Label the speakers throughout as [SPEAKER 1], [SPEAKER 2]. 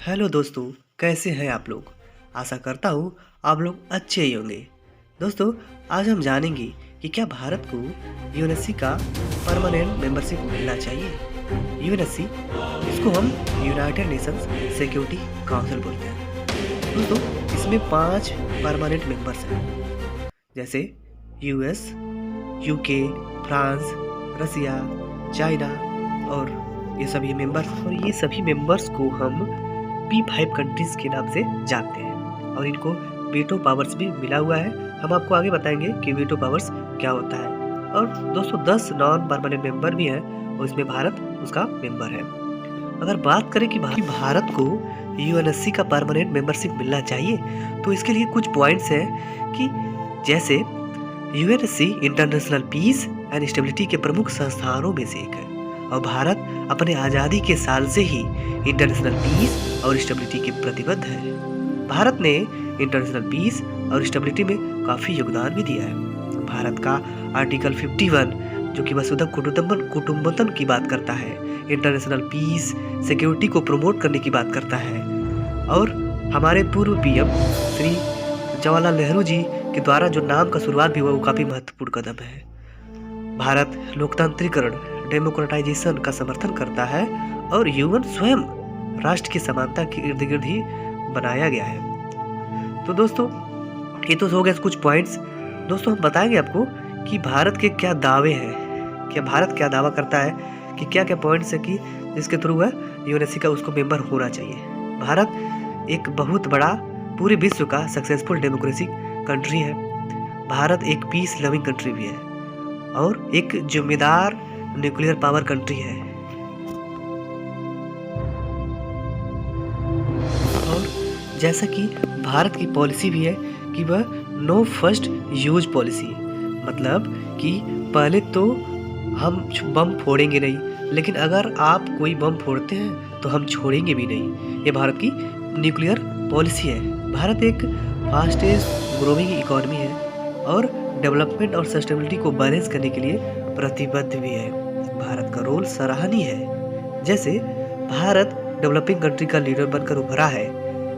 [SPEAKER 1] Hello दोस्तों, कैसे हैं आप लोग। आशा करता हूँ आप लोग अच्छे ही होंगे। दोस्तों, आज हम जानेंगे कि क्या भारत को यूएनएससी का परमानेंट मेंबरशिप मिलना चाहिए। यूएनएससी, इसको हम यूनाइटेड नेशंस सिक्योरिटी काउंसिल बोलते हैं। दोस्तों, इसमें 5 परमानेंट मेंबर्स हैं, जैसे यूएस, यूके, फ्रांस, रसिया, चाइना और ये सभी मेंबर्स को हम P5 कंट्रीज के नाम से जानते हैं और इनको वीटो पावर्स भी मिला हुआ है। हम आपको आगे बताएंगे कि वीटो पावर्स क्या होता है। और दोस्तों 10 नॉन परमानेंट मेंबर भी हैं और इसमें भारत उसका मेंबर है। अगर बात करें कि भारत को यूएनएससी का परमानेंट मेंबरशिप मिलना चाहिए तो इसके लिए कुछ पॉइंट्स हैं कि जैसे UNSC international peace and stability के प्रमुख संस्थानों में से एक है और भारत अपने आज़ादी के साल से ही इंटरनेशनल पीस और स्टेबिलिटी के प्रतिबद्ध है। भारत ने इंटरनेशनल पीस और स्टेबिलिटी में काफ़ी योगदान भी दिया है। भारत का आर्टिकल 51 जो कि वसुधैव कुटुंबकम की बात करता है, इंटरनेशनल पीस सिक्योरिटी को प्रमोट करने की बात करता है। और हमारे पूर्व पीएम श्री जवाहरलाल नेहरू जी के द्वारा जो नाम का शुरुआत भी हुआ वो काफ़ी महत्वपूर्ण कदम है। भारत लोकतांत्रिकरण डेमोक्रेटाइजेशन का समर्थन करता है और यूएन स्वयं राष्ट्र की समानता के इर्द गिर्द ही बनाया गया है। तो दोस्तों, ये तो हो गए कुछ पॉइंट्स। दोस्तों, हम बताएंगे आपको कि भारत के क्या दावे हैं, क्या भारत क्या दावा करता है कि क्या क्या पॉइंट्स है कि जिसके थ्रू वह यूएनएससी का उसको मेंबर होना चाहिए। भारत एक बहुत बड़ा पूरे विश्व का सक्सेसफुल डेमोक्रेसी कंट्री है। भारत एक पीस लविंग कंट्री भी है और एक जिम्मेदार न्यूक्लियर पावर कंट्री है। और जैसा कि भारत की पॉलिसी भी है कि वह नो फर्स्ट यूज पॉलिसी, मतलब कि पहले तो हम बम फोड़ेंगे नहीं, लेकिन अगर आप कोई बम फोड़ते हैं तो हम छोड़ेंगे भी नहीं। ये भारत की न्यूक्लियर पॉलिसी है। भारत एक फास्टेस्ट ग्रोइंग इकोनॉमी है और डेवलपमेंट और सस्टेनेबिलिटी को बैलेंस करने के लिए प्रतिबद्ध भी है। भारत का रोल सराहनीय है। जैसे भारत डेवलपिंग कंट्री का लीडर बनकर उभरा है,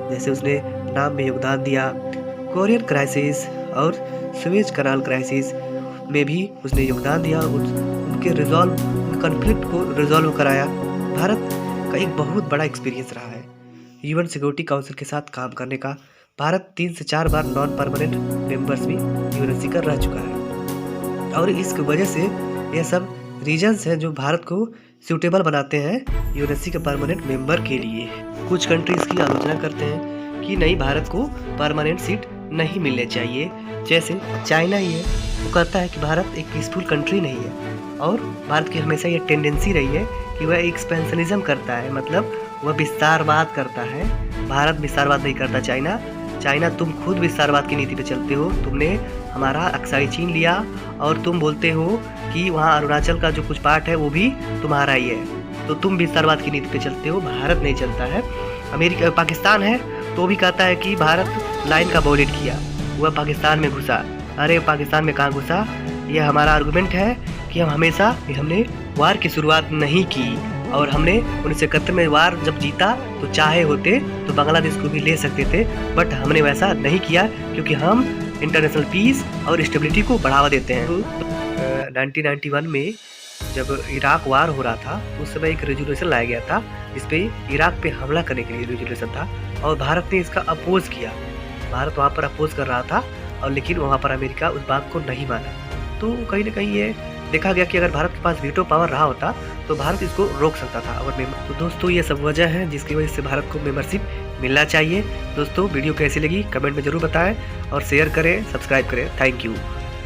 [SPEAKER 1] जैसे उसने नाम में योगदान दिया। कोरियन क्राइसिस और सुएज कनाल क्राइसिस में भी उसने योगदान दिया, उनके कॉन्फ्लिक्ट को रिजॉल्व कराया। भारत का एक बहुत बड़ा एक्सपीरियंस रहा है यूएन सिक्योरिटी काउंसिल के साथ काम करने का। भारत 3 से 4 बार नॉन परमानेंट मेंबर्स भी यूएनएससी का रह चुका है और इसकी वजह से ये सब रीजन्स हैं जो भारत को सूटेबल बनाते हैं यूएनएससी के परमानेंट मेंबर के लिए। कुछ कंट्रीज़ की आलोचना करते हैं कि नहीं, भारत को परमानेंट सीट नहीं मिलने चाहिए। जैसे चाइना ही है, वो कहता है कि भारत एक पीसफुल कंट्री नहीं है और भारत की हमेशा ये टेंडेंसी रही है कि वह एक्सपेंशनिज्म करता है, मतलब वह विस्तारवाद करता है। भारत विस्तारवाद नहीं करता। चाइना तुम खुद विस्तारवाद की नीति पे चलते हो। तुमने हमारा अक्साई चीन लिया और तुम बोलते हो कि वहाँ अरुणाचल का जो कुछ पार्ट है वो भी तुम्हारा ही है, तो तुम विस्तारवाद की नीति पे चलते हो। भारत नहीं चलता है। अमेरिका पाकिस्तान है तो भी कहता है कि भारत लाइन का वॉयलेट किया, वह पाकिस्तान में घुसा। अरे पाकिस्तान में कहाँ घुसा? ये हमारा आर्गूमेंट है कि हमने वार की शुरुआत नहीं की और हमने 1971 में वार जब जीता तो चाहे होते तो बांग्लादेश को भी ले सकते थे, बट हमने वैसा नहीं किया क्योंकि हम इंटरनेशनल पीस और स्टेबिलिटी को बढ़ावा देते हैं। 1991 में जब इराक वार हो रहा था तो उस समय एक रेजोल्यूशन लाया गया था जिस पे इराक पे हमला करने के लिए रेजोल्यूशन था और भारत ने इसका अपोज किया। भारत वहाँ पर अपोज कर रहा था और लेकिन वहाँ पर अमेरिका उस बात को नहीं माना। तो कहीं ना कहीं ये देखा गया कि अगर भारत के पास वीटो पावर रहा होता तो भारत इसको रोक सकता था। और तो दोस्तों, ये सब वजह है जिसकी वजह से भारत को मेंबरशिप मिलना चाहिए। दोस्तों, वीडियो कैसी लगी कमेंट में ज़रूर बताएं और शेयर करें, सब्सक्राइब करें। Thank you.